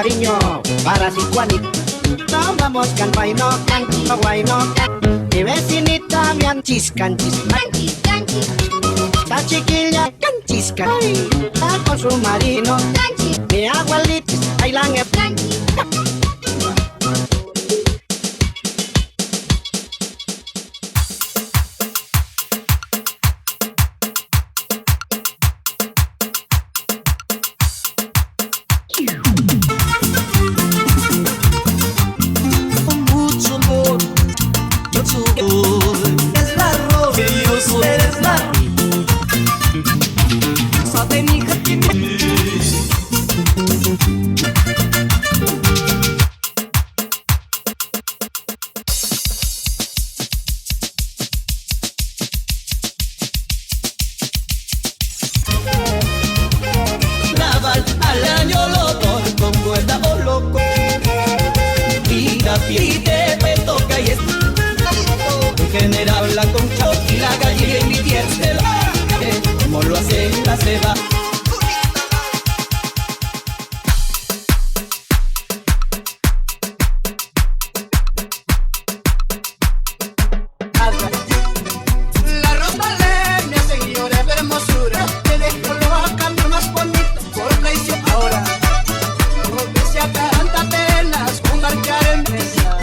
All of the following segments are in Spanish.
cariño para si Juanito. No vamos can no can, no guay no can. Mi vecinita me anchiscan, chiscan. La chiquilla canchisca, está con su marino. Mi abuelita bailan el mucho amor, mucho amor. Es la rosa que yo soy, eres la rosa de mi jardín. Naval al año loco, con cuerda o loco. Y te toca y es en general la concha y la gallina y mi tierra como lo hace la ceba. la ropa le me hace llorar de hermosura. Te dejo lo cambio más bonito por traición ahora. Porque se acanta apenas con marcar en mesa.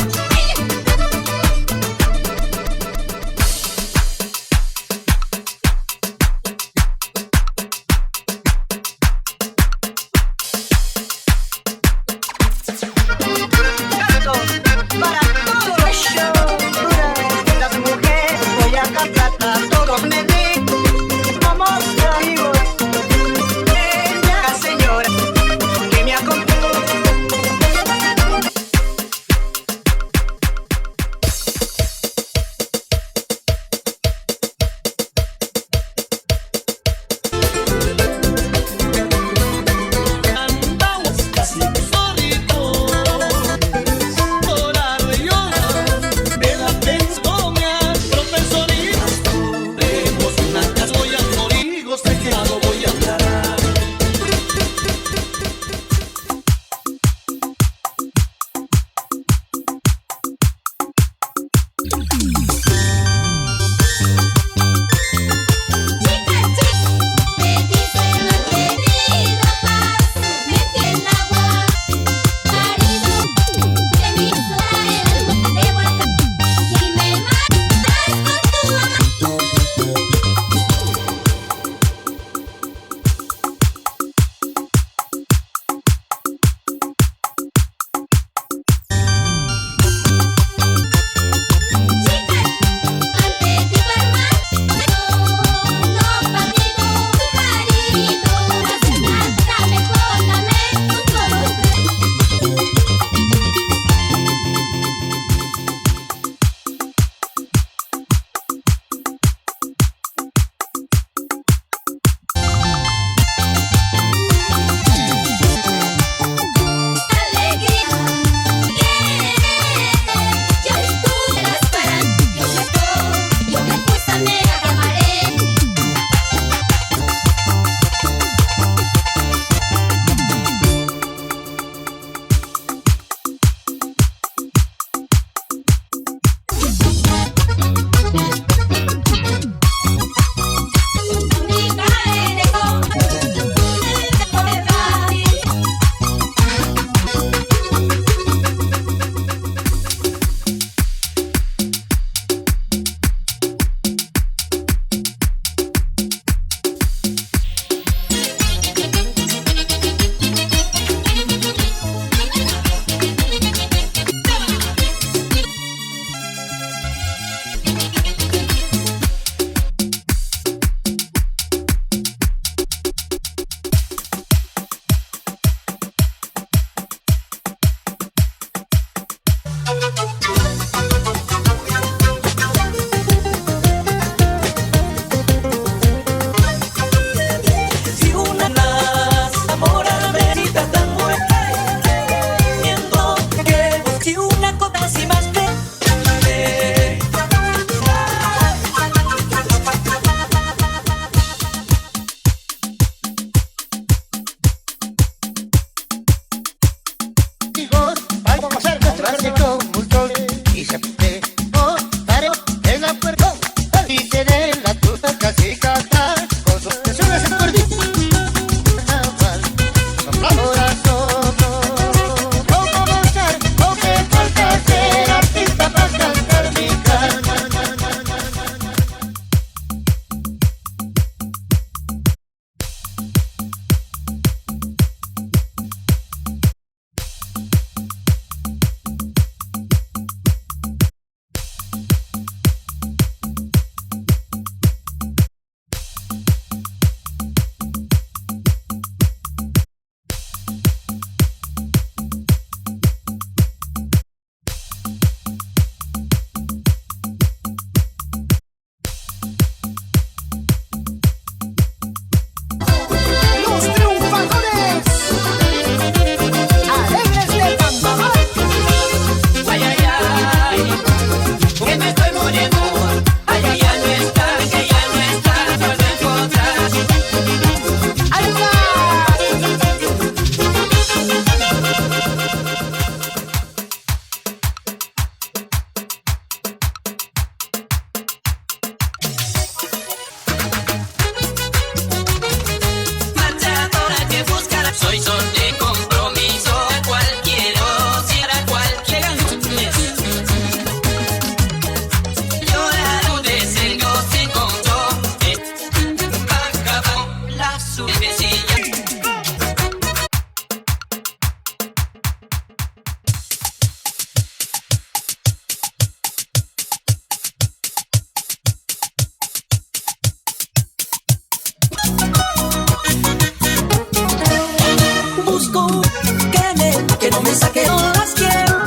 piensa que no las quiero.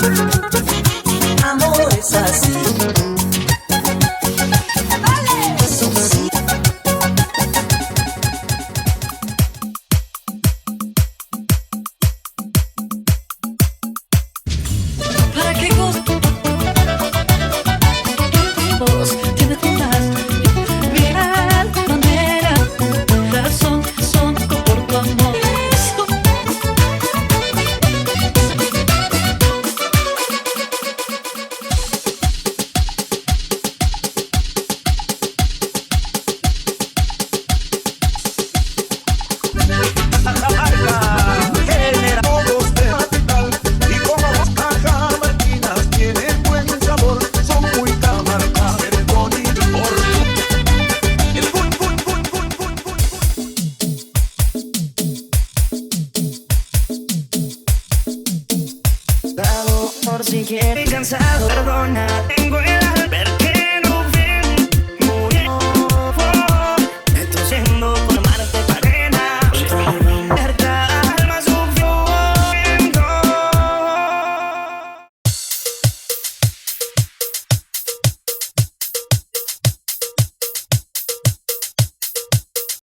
Amor es así. Vale, eso sí. ¿Para qué cosa? Vos tienes todas real manera, razón por tu amor. Todos de Matital y como las cajamarquinas tienen buen sabor, son muy camarga, el bonito por el pun pun pun pun pun pun. Dado por si quiere cansado, perdona, tengo el